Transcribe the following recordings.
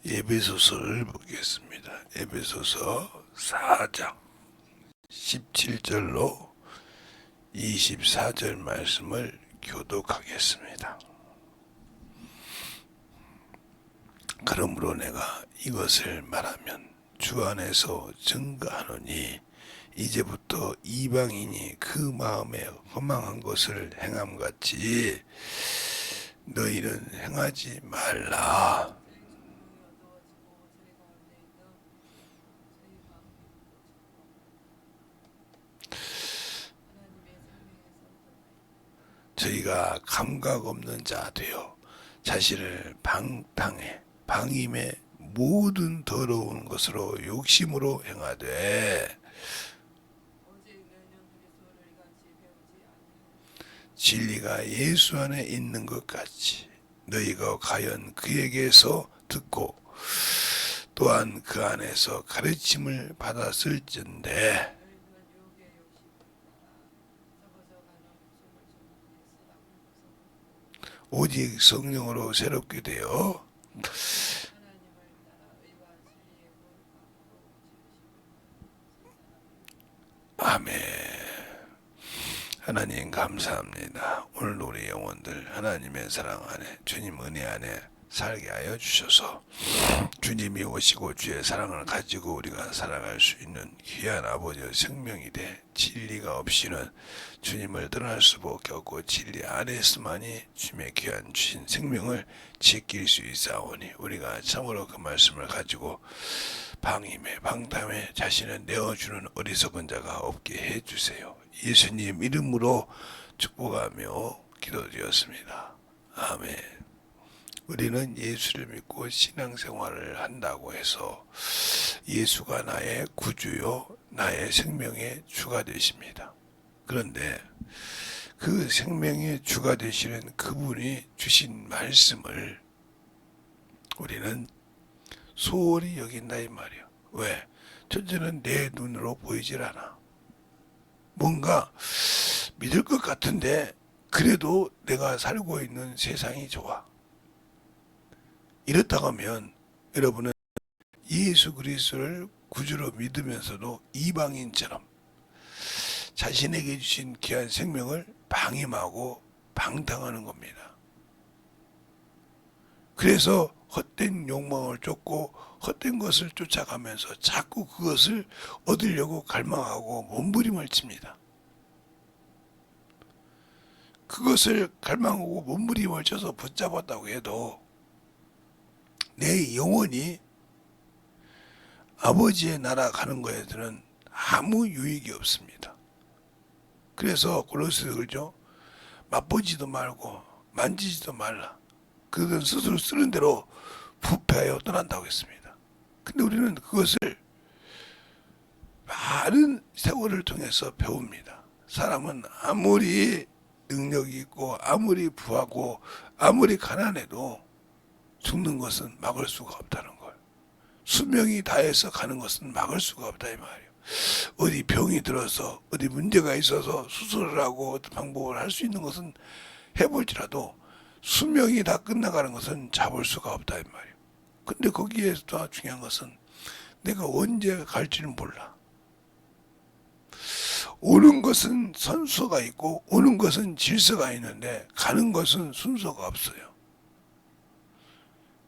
에베소서를 보겠습니다. 에베소서 4장 17절로 24절 말씀을 교독하겠습니다. 그러므로 내가 이것을 말하면 주 안에서 증거하노니 이제부터 이방인이 그 마음에 허망한 것을 행함같이 너희는 행하지 말라. 저희가 감각 없는 자 되어 자신을 방임의 모든 더러운 것으로 욕심으로 행하되 진리가 예수 안에 있는 것 같이 너희가 과연 그에게서 듣고 또한 그 안에서 가르침을 받았을진데 오직 성령으로 새롭게 되어 아멘. 하나님 감사합니다. 오늘 우리 영혼들 하나님의 사랑 안에 주님 은혜 안에 살게 하여 주셔서 주님이 오시고 주의 사랑을 가지고 우리가 살아갈 수 있는 귀한 아버지의 생명이 돼 진리가 없이는 주님을 떠날 수밖에 없고 진리 안에서만이 주님의 귀한 주신 생명을 지킬 수 있사오니 우리가 참으로 그 말씀을 가지고 방임에 방탕에 자신을 내어주는 어리석은 자가 없게 해주세요. 예수님 이름으로 축복하며 기도드렸습니다. 아멘. 우리는 예수를 믿고 신앙생활을 한다고 해서 예수가 나의 구주요 나의 생명의 주가 되십니다. 그런데 그 생명의 주가 되시는 그분이 주신 말씀을 우리는 소홀히 여긴다 이 말이야. 왜? 첫째는 내 눈으로 보이질 않아. 뭔가 믿을 것 같은데 그래도 내가 살고 있는 세상이 좋아. 이렇다고 하면 여러분은 예수 그리스도를 구주로 믿으면서도 이방인처럼 자신에게 주신 귀한 생명을 방임하고 방탕하는 겁니다. 그래서 헛된 욕망을 쫓고 헛된 것을 쫓아가면서 자꾸 그것을 얻으려고 갈망하고 몸부림을 칩니다. 그것을 갈망하고 몸부림을 쳐서 붙잡았다고 해도 내 영혼이 아버지의 나라 가는 거에는 아무 유익이 없습니다. 그래서 골로새서 그러죠. 맛보지도 말고 만지지도 말라. 그들은 스스로 쓰는 대로 부패하여 떠난다고 했습니다. 근데 우리는 그것을 많은 세월을 통해서 배웁니다. 사람은 아무리 능력이 있고 아무리 부하고 아무리 가난해도 죽는 것은 막을 수가 없다는 걸. 수명이 다해서 가는 것은 막을 수가 없다 이 말이에요. 어디 병이 들어서 어디 문제가 있어서 수술을 하고 어떤 방법을 할 수 있는 것은 해볼지라도 수명이 다 끝나가는 것은 잡을 수가 없다 이 말이에요. 근데 거기에서 더 중요한 것은 내가 언제 갈지는 몰라. 오는 것은 선수가 있고 오는 것은 질서가 있는데 가는 것은 순서가 없어요.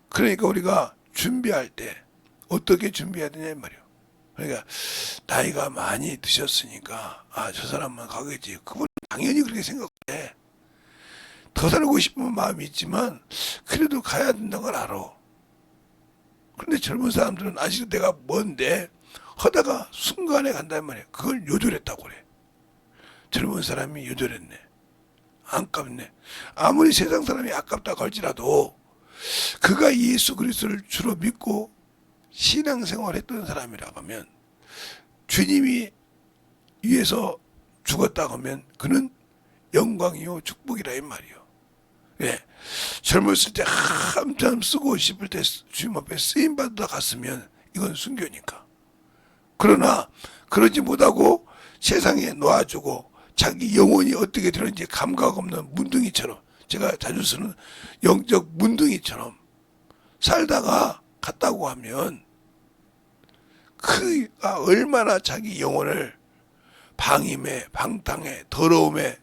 그러니까 우리가 준비할 때 어떻게 준비해야 되냐 말이에요. 그러니까 나이가 많이 드셨으니까 저 사람만 가겠지. 그분은 당연히 그렇게 생각해. 더 살고 싶은 마음이 있지만 그래도 가야 된다는 걸 알아. 그런데 젊은 사람들은 아직 내가 먼데 하다가 순간에 간단 말이야. 그걸 요절했다고 그래. 젊은 사람이 요절했네. 아깝네. 아무리 세상 사람이 아깝다고 할지라도 그가 예수 그리스도를 주로 믿고 신앙생활 했던 사람이라고 하면 주님이 위해서 죽었다고 하면 그는 영광이요 축복이라 이 말이요. 예. 젊었을 때 한참 쓰고 싶을 때 주님 앞에 쓰임받다 갔으면 이건 순교니까. 그러나 그러지 못하고 세상에 놓아주고 자기 영혼이 어떻게 되는지 감각 없는 문둥이처럼 제가 자주 쓰는 영적 문둥이처럼 살다가 갔다고 하면 그가 얼마나 자기 영혼을 방임에 방탕에 더러움에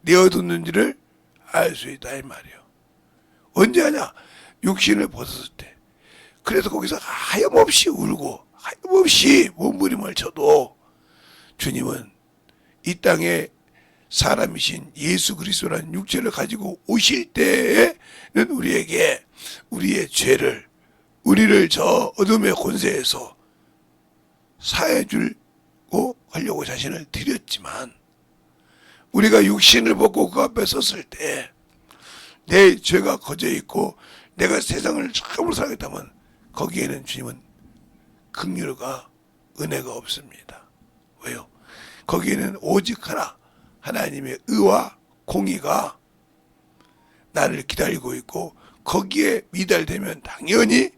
내어뒀는지를 알 수 있다 이 말이에요. 언제 하냐? 육신을 벗었을 때. 그래서 거기서 하염없이 울고 하염없이 몸부림을 쳐도 주님은 이 땅에 사람이신 예수 그리스도라는 육체를 가지고 오실 때에는 우리에게 우리의 죄를 우리를 저 어둠의 권세에서 사해 주고 하려고 자신을 드렸지만 우리가 육신을 벗고 그 앞에 섰을 때 내 죄가 거저 있고 내가 세상을 참으로 살겠다면 거기에는 주님은 긍휼과 은혜가 없습니다. 왜요? 거기에는 오직 하나님의 의와 공의가 나를 기다리고 있고 거기에 미달되면 당연히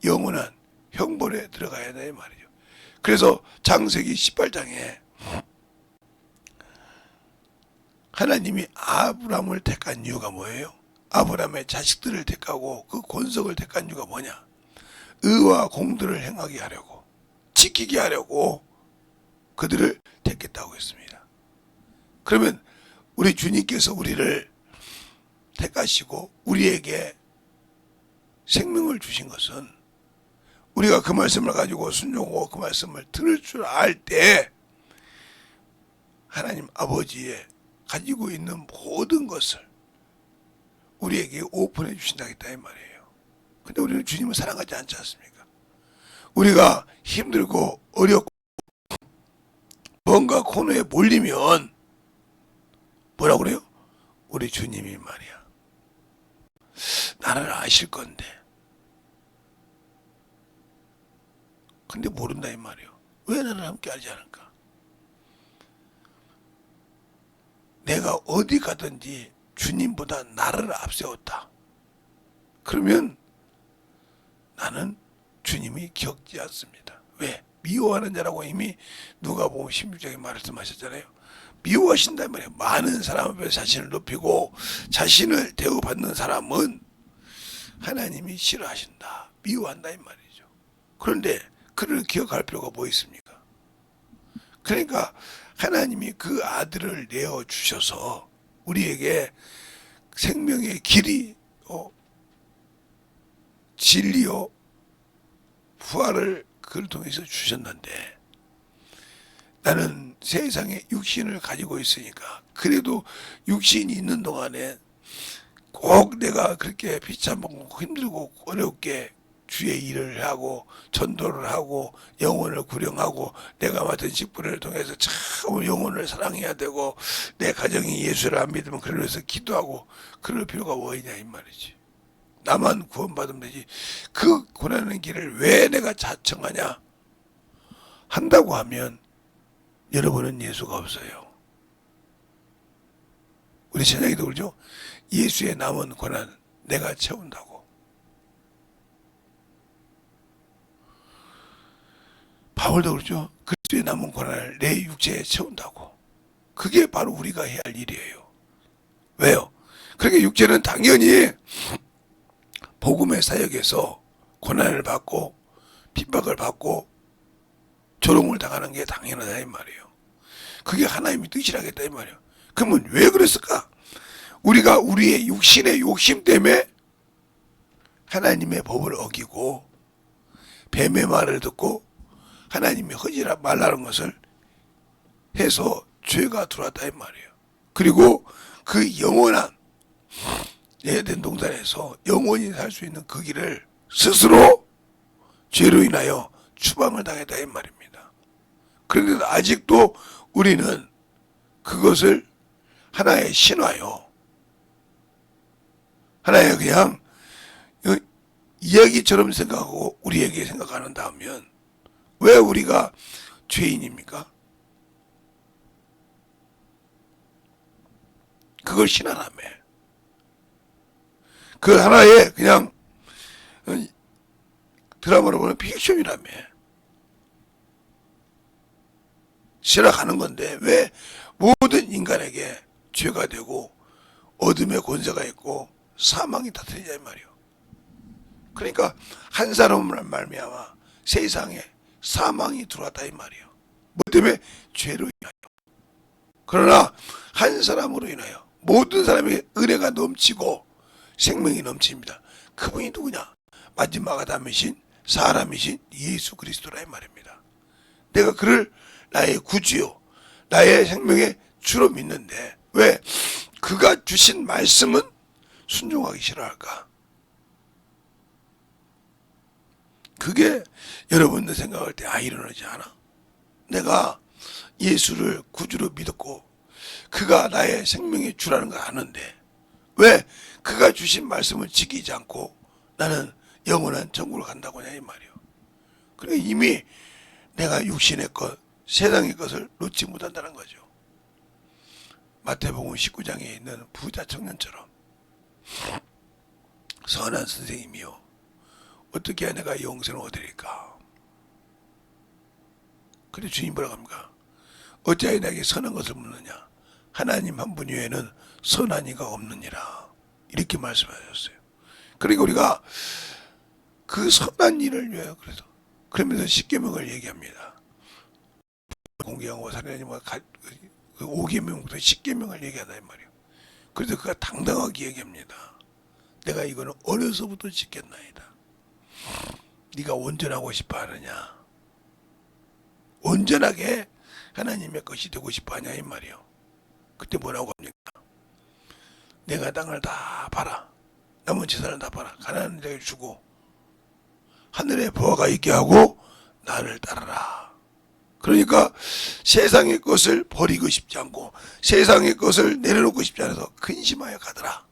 영원한 형벌에 들어가야 돼 말이죠. 그래서 창세기 18장에 하나님이 아브라함을 택한 이유가 뭐예요? 아브라함의 자식들을 택하고 그 권속을 택한 이유가 뭐냐? 의와 공들을 행하게 하려고 지키게 하려고 그들을 택했다고 했습니다. 그러면 우리 주님께서 우리를 택하시고 우리에게 생명을 주신 것은 우리가 그 말씀을 가지고 순종하고 그 말씀을 들을 줄 알 때 하나님 아버지의 가지고 있는 모든 것을 우리에게 오픈해 주신다겠다 이 말이에요. 근데 우리는 주님을 사랑하지 않지 않습니까? 우리가 힘들고 어렵고 뭔가 코너에 몰리면 뭐라고 그래요? 우리 주님이 말이야 나를 아실 건데 근데 모른다 이 말이에요. 왜 나를 함께 알지 않을까? 내가 어디 가든지 주님보다 나를 앞세웠다. 그러면 나는 주님이 기억지 않습니다. 왜? 미워하는 자라고 이미 누가복음 16장에 말씀하셨잖아요. 미워하신단 말이에요. 많은 사람 앞에 자신을 높이고 자신을 대우받는 사람은 하나님이 싫어하신다. 미워한다 이 말이죠. 그런데 그를 기억할 필요가 뭐 있습니까? 그러니까 하나님이 그 아들을 내어주셔서 우리에게 생명의 길이 진리요 부활을 그를 통해서 주셨는데 나는 세상에 육신을 가지고 있으니까 그래도 육신이 있는 동안에 꼭 내가 그렇게 비참하고 힘들고 어렵게 주의 일을 하고 전도를 하고 영혼을 구령하고 내가 맡은 직분을 통해서 참 영혼을 사랑해야 되고 내 가정이 예수를 안 믿으면 그러면서 기도하고 그럴 필요가 뭐 있냐 이 말이지. 나만 구원받으면 되지. 그 고난의 길을 왜 내가 자청하냐 한다고 하면 여러분은 예수가 없어요. 우리 찬양이도 그러죠. 예수의 남은 고난 내가 채운다고. 바울도 그렇죠. 그리스도의 남은 고난을 내 육체에 채운다고. 그게 바로 우리가 해야 할 일이에요. 왜요? 그러니까 육체는 당연히 복음의 사역에서 고난을 받고 핍박을 받고 조롱을 당하는 게 당연하다 이 말이에요. 그게 하나님의 뜻이라겠다 이 말이에요. 그러면 왜 그랬을까? 우리가 우리의 육신의 욕심 때문에 하나님의 법을 어기고 뱀의 말을 듣고 하나님이 허지라 말라는 것을 해서 죄가 들어왔다 이 말이에요. 그리고 그 영원한 에덴 동산에서 영원히 살 수 있는 그 길을 스스로 죄로 인하여 추방을 당했다 이 말입니다. 그런데 아직도 우리는 그것을 하나의 신화요, 하나의 그냥 이야기처럼 생각하고 우리에게 생각하는다면 왜 우리가 죄인입니까? 그걸 신하라며. 그 하나의 그냥 드라마로 보는 픽션이라며. 실화가는 건데 왜 모든 인간에게 죄가 되고 어둠의 권세가 있고 사망이 다스리냐 이 말이요. 그러니까 한 사람으로 말미암아 세상에 사망이 들어왔다 이 말이에요. 뭐 때문에? 죄로 인하여. 그러나 한 사람으로 인하여 모든 사람에게 은혜가 넘치고 생명이 넘칩니다. 그분이 누구냐? 마지막 아담이신 사람이신 예수 그리스도라 이 말입니다. 내가 그를 나의 구주요 나의 생명의 주로 믿는데 왜? 그가 주신 말씀은 순종하기 싫어할까? 그게 여러분들 생각할 때 일어나지 않아? 내가 예수를 구주로 믿었고 그가 나의 생명의 주라는 걸 아는데 왜 그가 주신 말씀을 지키지 않고 나는 영원한 천국을 간다고 하냐 이 말이요. 그러니까 이미 내가 육신의 것, 세상의 것을 놓지 못한다는 거죠. 마태복음 19장에 있는 부자 청년처럼 선한 선생님이요 어떻게 해야 내가 영생을 얻으리까? 그래 주님 뭐라고 합니까? 어찌하여 내게 선한 것을 묻느냐? 하나님 한 분 외에는 선한 이가 없느니라. 이렇게 말씀하셨어요. 그러니까 우리가 그 선한 일을 위하여 그러면서 십계명을 얘기합니다. 공개하고 살인하지만 5계명부터 10계명을 얘기하다 이 말이에요. 그래서 그가 당당하게 얘기합니다. 내가 이거는 어려서부터 지켰나이다. 네가 온전하고 싶어 하느냐? 온전하게 하나님의 것이 되고 싶어 하냐 이 말이에요. 그때 뭐라고 합니까? 내가 땅을 다 팔아. 남은 재산을 다 팔아. 가난한 자에게 주고 하늘에 보화가 있게 하고 나를 따르라. 그러니까 세상의 것을 버리고 싶지 않고 세상의 것을 내려놓고 싶지 않아서 근심하여 가더라.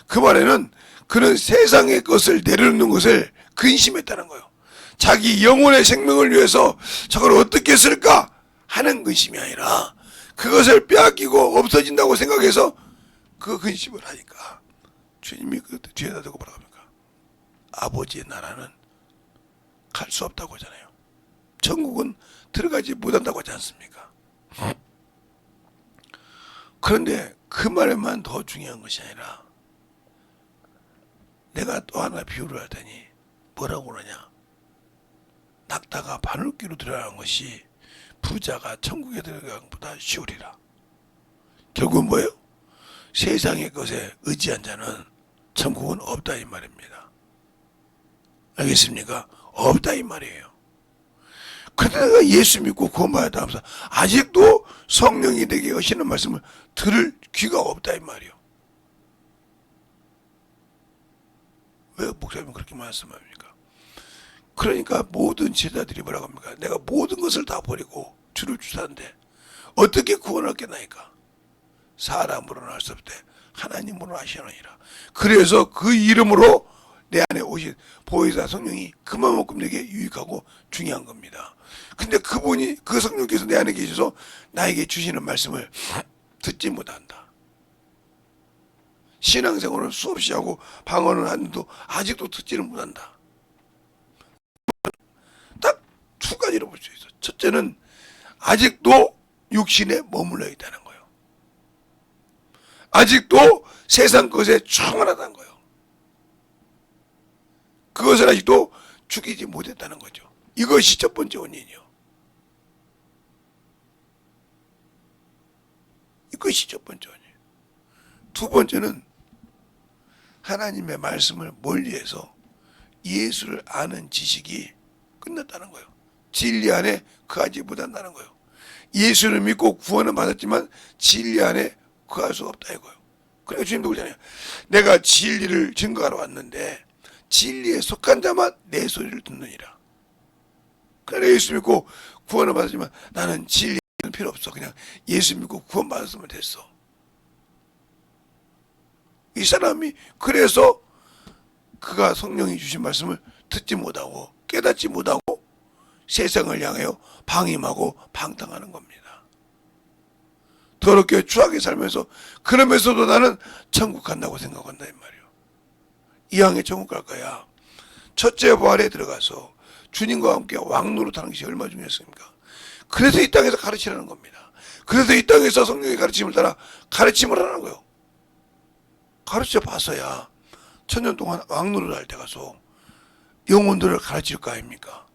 그 말에는 그는 세상의 것을 내려놓는 것을 근심했다는 거예요. 자기 영혼의 생명을 위해서 저걸 어떻게 쓸까 하는 근심이 아니라 그것을 빼앗기고 없어진다고 생각해서 그 근심을 하니까 주님이 그 뒤에다 대고 뭐라고 합니까? 아버지의 나라는 갈 수 없다고 하잖아요. 천국은 들어가지 못한다고 하지 않습니까? 그런데 그 말에만 더 중요한 것이 아니라 내가 또 하나 비유를 하더니 뭐라고 그러냐? 낙타가 바늘귀로 들어가는 것이 부자가 천국에 들어가는 것보다 쉬우리라. 결국은 뭐예요? 세상의 것에 의지한 자는 천국은 없다 이 말입니다. 알겠습니까? 없다 이 말이에요. 그런데 내가 예수 믿고 구원받았다 하면서 아직도 성령이 내게 하시는 말씀을 들을 귀가 없다 이 말이에요. 왜 목사님은 그렇게 말씀합니까? 그러니까 모든 제자들이 뭐라고 합니까? 내가 모든 것을 다 버리고 주를 주사는데 어떻게 구원을 얻겠나이까? 사람으로는 할 수 없되 하나님으로는 하시느니라. 그래서 그 이름으로 내 안에 오신 보혜사 성령이 그만큼 내게 유익하고 중요한 겁니다. 근데 그분이 그 성령께서 내 안에 계셔서 나에게 주시는 말씀을 듣지 못한다. 신앙생활을 수없이 하고 방언을 하는데도 아직도 듣지는 못한다. 딱 두 가지로 볼 수 있어. 첫째는 아직도 육신에 머물러 있다는 거예요. 아직도 세상 것에 충만하다는 거예요. 그것을 아직도 죽이지 못했다는 거죠. 이것이 첫 번째 원인이요. 이것이 첫 번째 원인. 두 번째는 하나님의 말씀을 멀리해서 예수를 아는 지식이 끝났다는 거예요. 진리 안에 거하지 못한다는 거예요. 예수를 믿고 구원을 받았지만 진리 안에 거할 수 없다 이거예요. 그러니까 주님도 그러잖아요. 내가 진리를 증거하러 왔는데 진리에 속한 자만 내 소리를 듣느니라. 그러니까 예수 믿고 구원을 받았지만 나는 진리는 필요 없어. 그냥 예수 믿고 구원 받았으면 됐어. 이 사람이 그래서 그가 성령이 주신 말씀을 듣지 못하고 깨닫지 못하고 세상을 향하여 방임하고 방탕하는 겁니다. 더럽게 추하게 살면서 그러면서도 나는 천국 간다고 생각한다 이 말이에요. 이왕에 천국 갈 거야. 첫째 부활에 들어가서 주님과 함께 왕노릇하는 것이 얼마나 중요했습니까? 그래서 이 땅에서 가르치라는 겁니다. 그래서 이 땅에서 성령의 가르침을 따라 가르침을 하는 거예요. 가르쳐 봐서야 천년 동안 왕노릇 할 때 가서 영혼들을 가르칠 거 아닙니까?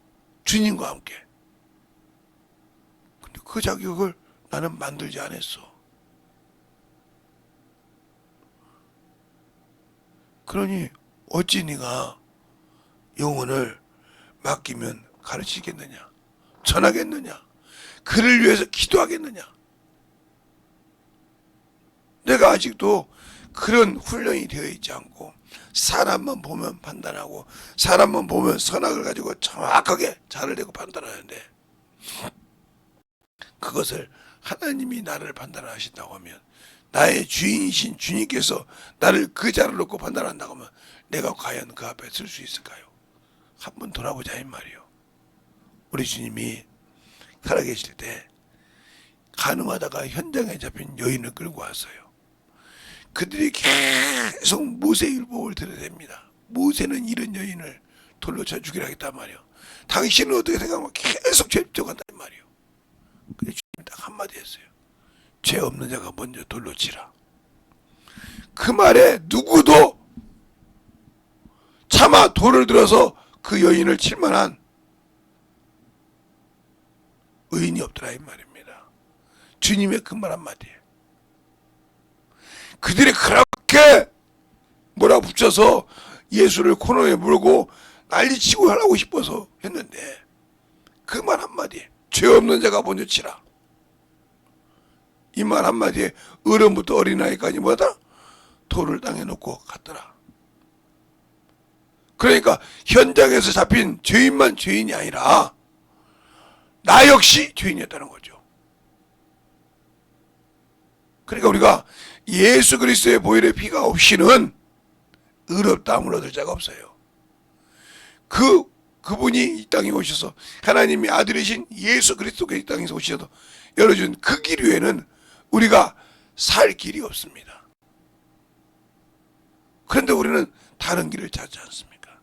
주님과 함께. 근데 그 자격을 나는 만들지 않았어. 그러니 어찌 네가 영혼을 맡기면 가르치겠느냐? 전하겠느냐? 그를 위해서 기도하겠느냐? 내가 아직도 그런 훈련이 되어 있지 않고 사람만 보면 판단하고 사람만 보면 선악을 가지고 정확하게 잘을 내고 판단하는데, 그것을 하나님이 나를 판단하신다고 하면, 나의 주인이신 주님께서 나를 그 자를 놓고 판단한다고 하면 내가 과연 그 앞에 설 수 있을까요? 한번 돌아보자 이 말이요. 우리 주님이 살아계실 때 가늠하다가 현장에 잡힌 여인을 끌고 왔어요. 그들이 계속 모세 율법을 들여댑니다. 모세는 이런 여인을 돌로 쳐 죽이라 했단 말이요. 당신은 어떻게 생각하면 계속 죄 져간단 말이요. 근데 주님이 딱 한마디 했어요. 죄 없는 자가 먼저 돌로 치라. 그 말에 누구도 차마 돌을 들어서 그 여인을 칠 만한 의인이 없더라 이 말입니다. 주님의 그 말 한마디에 그들이 그렇게 몰아붙여서 예수를 코너에 물고 난리치고 하려고 싶어서 했는데, 그 말 한마디에 죄 없는 자가 먼저 치라. 이 말 한마디에 어른부터 어린아이까지 뭐다? 돌을 땅에 놓고 갔더라. 그러니까 현장에서 잡힌 죄인만 죄인이 아니라 나 역시 죄인이었다는 거죠. 그러니까 우리가 예수 그리스도의 보혈의 피가 없이는 의롭다함을 얻을 자가 없어요. 그분이 이 땅에 오셔서 하나님의 아들이신 예수 그리스도가 이 땅에 오셔서 열어준 그 길 위에는 우리가 살 길이 없습니다. 그런데 우리는 다른 길을 찾지 않습니까?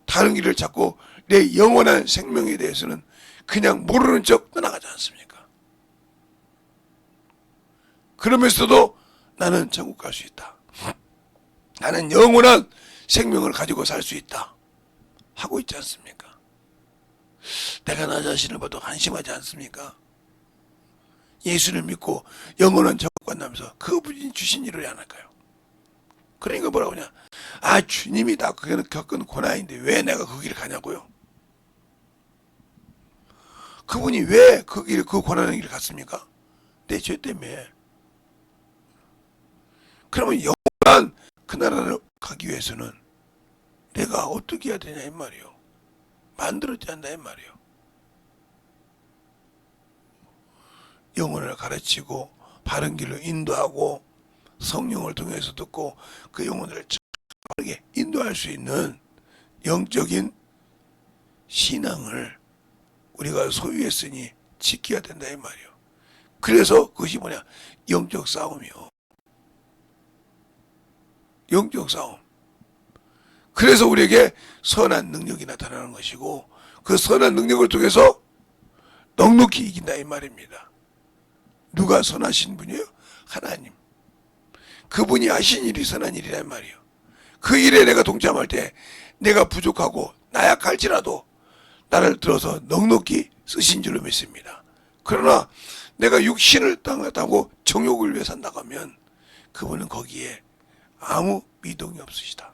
다른 길을 찾고 내 영원한 생명에 대해서는 그냥 모르는 척 떠나가지 않습니까? 그러면서도 나는 천국 갈 수 있다. 나는 영원한 생명을 가지고 살 수 있다. 하고 있지 않습니까? 내가 나 자신을 봐도 한심하지 않습니까? 예수를 믿고 영원한 천국 간다면서 그분이 주신 일을 안 할까요? 그러니까 뭐라고 하냐? 아, 주님이 다 겪은 고난인데 왜 내가 그 길을 가냐고요? 그분이 왜 그 고난의 길을 갔습니까? 내 죄 때문에. 그러면 영원한 그 나라를 가기 위해서는 내가 어떻게 해야 되냐 이 말이요. 만들어져야 한다 이 말이요. 영혼을 가르치고 바른 길로 인도하고 성령을 통해서 듣고 그 영혼을 바르게 인도할 수 있는 영적인 신앙을 우리가 소유했으니 지켜야 된다 이 말이요. 그래서 그것이 뭐냐? 영적 싸움이요. 영적 싸움. 그래서 우리에게 선한 능력이 나타나는 것이고, 그 선한 능력을 통해서 넉넉히 이긴다 이 말입니다. 누가 선하신 분이에요? 하나님. 그분이 하신 일이 선한 일이란 말이에요. 그 일에 내가 동참할 때 내가 부족하고 나약할지라도 나를 들어서 넉넉히 쓰신 줄로 믿습니다. 그러나 내가 육신을 따고 정욕을 위해 산다고 하면 그분은 거기에 아무 미동이 없으시다.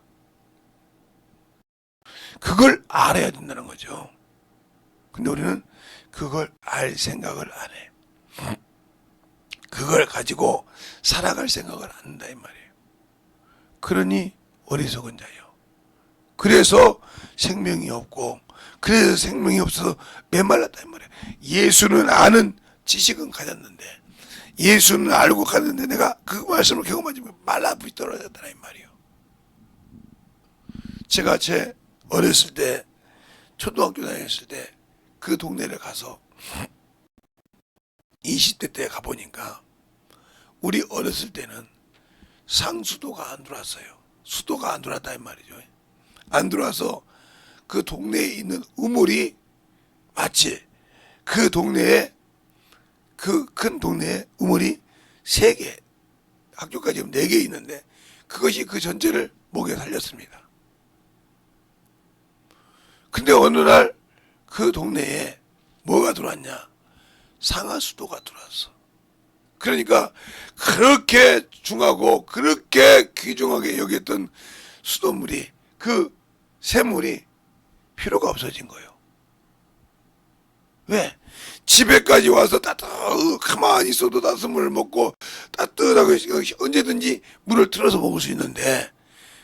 그걸 알아야 된다는 거죠. 근데 우리는 그걸 알 생각을 안 해. 그걸 가지고 살아갈 생각을 안 한다 이 말이에요. 그러니 어리석은 자예요. 그래서 생명이 없고, 그래서 생명이 없어서 메말랐다 이 말이에요. 예수는 아는 지식은 가졌는데, 예수는 알고 갔는데 내가 그 말씀을 경험하지 못해 말라붙이 떨어졌다 이 말이에요. 제가 제 어렸을 때, 초등학교 다녔을 때 그 동네를 가서 20대 때 가보니까 우리 어렸을 때는 상수도가 안 들어왔어요. 수도가 안 들어왔다 이 말이죠. 안 들어와서 그 동네에 있는 우물이 마치 그 동네에, 그 큰 동네에 우물이 3개, 학교가 지금 4개 있는데 그것이 그 전체를 목에 살렸습니다. 근데 어느 날 그 동네에 뭐가 들어왔냐? 상하수도가 들어왔어. 그러니까 그렇게 중하고 그렇게 귀중하게 여겼던 수돗물이, 그 샘물이 필요가 없어진 거예요. 왜? 집에까지 와서 가만히 있어도 따뜻한 물을 먹고 따뜻하게 언제든지 물을 틀어서 먹을 수 있는데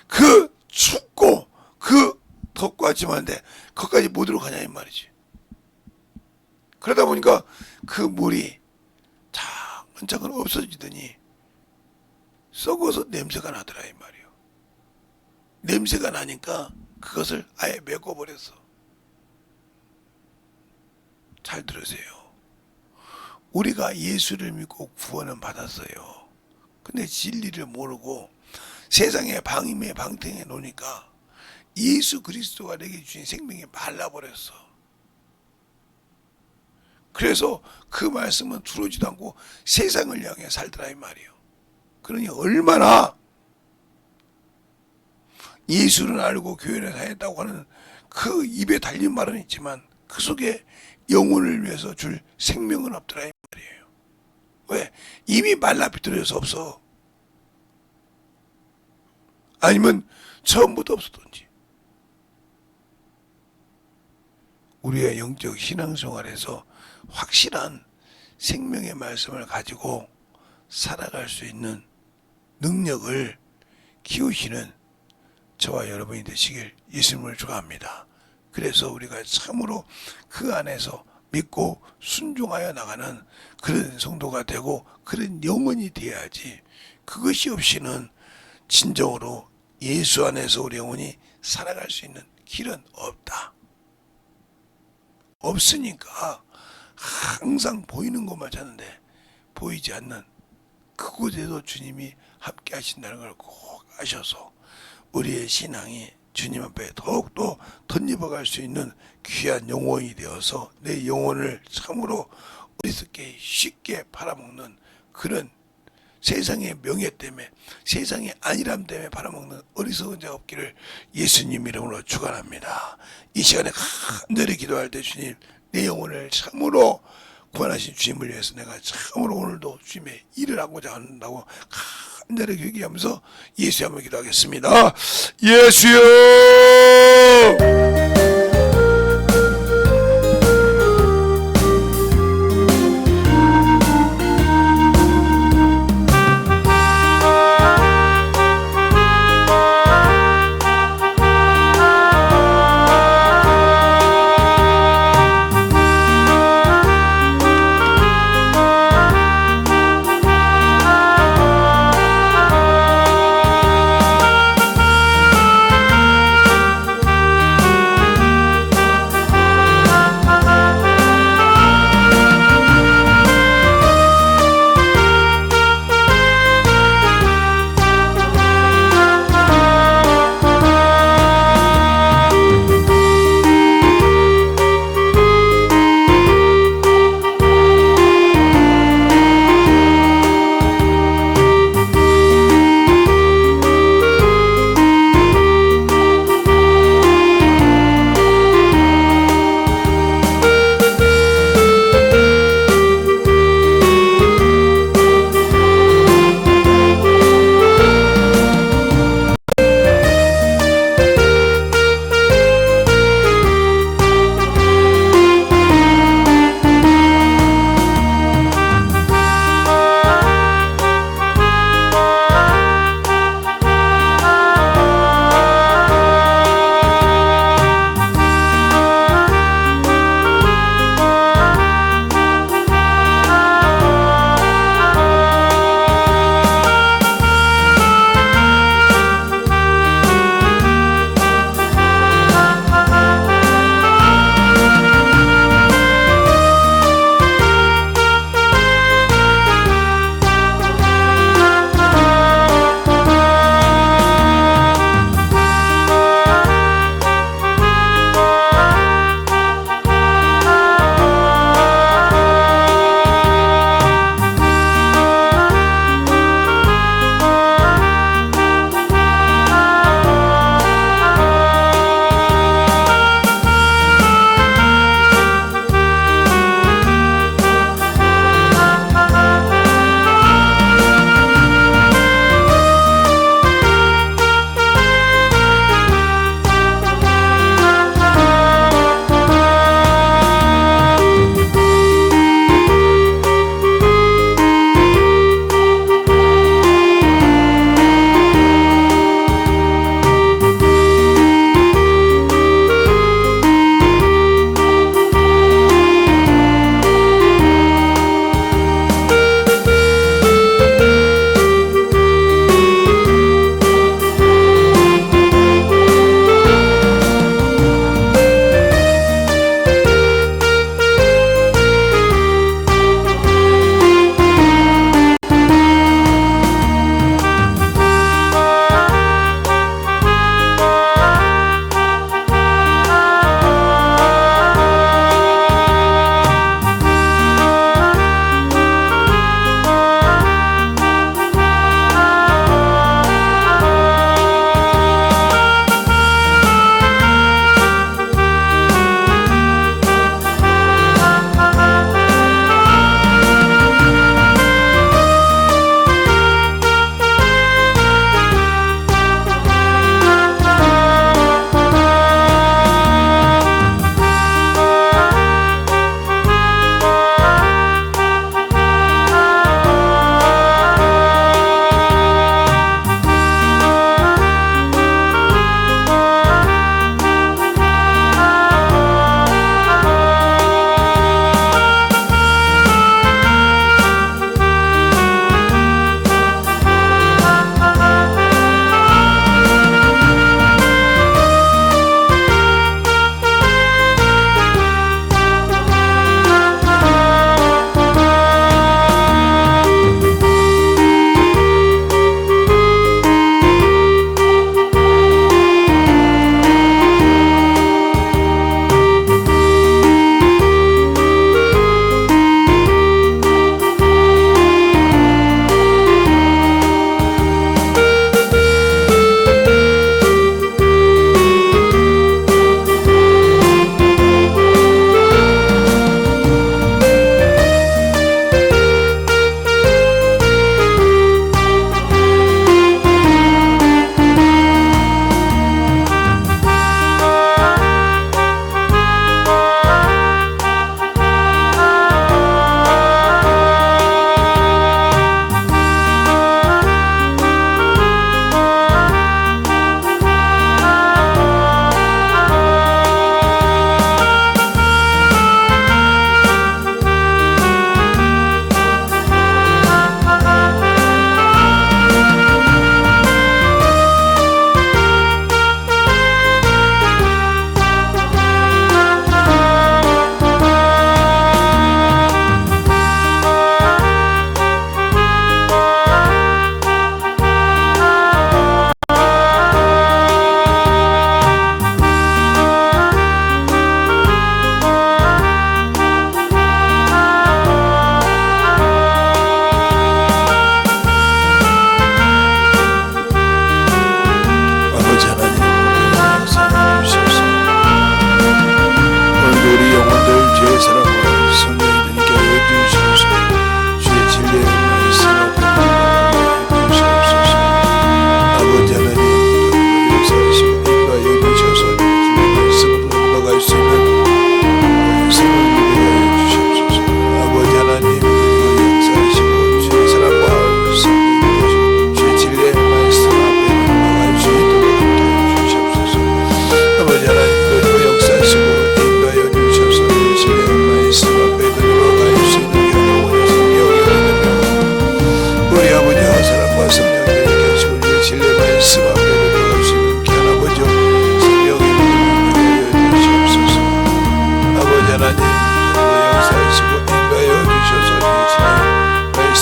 그 춥고 그 덥고 아침한데 거기까지 못 들어가냐 이 말이지. 그러다 보니까 그 물이 차근차근 없어지더니 썩어서 냄새가 나더라 이 말이요. 냄새가 나니까 그것을 아예 메꿔버렸어. 잘 들으세요. 우리가 예수를 믿고 구원은 받았어요. 근데 진리를 모르고 세상에 방임에 방탕해 놓으니까 예수 그리스도가 내게 주신 생명이 말라버렸어. 그래서 그 말씀은 들어오지도 않고 세상을 향해 살더라 이 말이에요. 그러니 얼마나 예수를 알고 교회를 다녔다고 하는 그 입에 달린 말은 있지만 그 속에 영혼을 위해서 줄 생명은 없더라 이 말이에요. 왜? 이미 말라 비틀어져서 없어. 아니면 처음부터 없었던지. 우리의 영적 신앙생활에서 확실한 생명의 말씀을 가지고 살아갈 수 있는 능력을 키우시는 저와 여러분이 되시길 예수님을 축원합니다. 그래서 우리가 참으로 그 안에서 믿고 순종하여 나가는 그런 성도가 되고 그런 영혼이 되어야지, 그것이 없이는 진정으로 예수 안에서 우리 영혼이 살아갈 수 있는 길은 없다. 없으니까 항상 보이는 것만 찾는데 보이지 않는 그곳에도 주님이 함께 하신다는 걸 꼭 아셔서 우리의 신앙이 주님 앞에 더욱더 덧입어갈 수 있는 귀한 영혼이 되어서 내 영혼을 참으로 어리석게 쉽게 팔아먹는 그런 세상의 명예 때문에, 세상의 안일함 때문에 팔아먹는 어리석은 자가 없기를 예수님 이름으로 축원합니다. 이 시간에 간절히 기도할 때 주님, 내 영혼을 참으로 구원하신 주님을 위해서 내가 참으로 오늘도 주님의 일을 하고자 한다고 간절히 회개하면서 예수의 한번 기도하겠습니다. 예수여!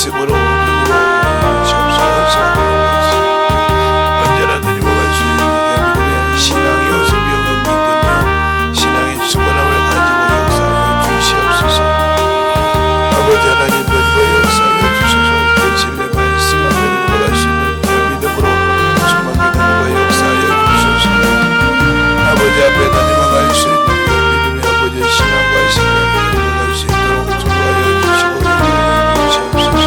말씀으로 주시옵소서. 언제나 드리고 갈 수 있는 믿음의 신앙의 요셉병을 믿으며 신앙의 충만함을 가지고 역사하여 주시옵소서. 아버지 하나님 드리고 역사하여 주소서. 그 진리 말씀을 드리고 갈 수 있는 믿음으로 충만히 드리고 역사하여 주소서. 아버지 앞에 다니며 갈 수 있는 믿음의 아버지의 신앙과 신앙을 드리고 갈 수 있도록 축복하여 주시고 주시옵소서.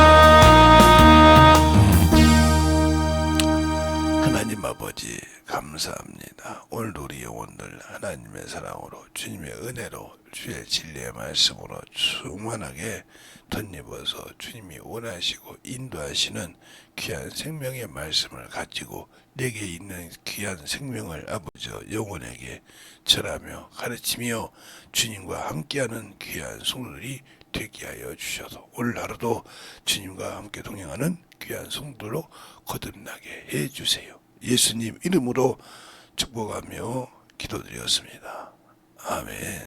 하나님 아버지 감사합니다. 오늘도 우리 영혼들 하나님의 사랑으로 주님의 은혜로 주의 진리의 말씀으로 충만하게 덧입어서 주님이 원하시고 인도하시는 귀한 생명의 말씀을 가지고 내게 있는 귀한 생명을 아버지 영혼에게 전하며 가르치며 주님과 함께하는 귀한 성도들이 되게 하여 주셔서 오늘 하루도 주님과 함께 동행하는 귀한 성도로 거듭나게 해주세요. 예수님 이름으로 축복하며 기도드렸습니다. 아멘.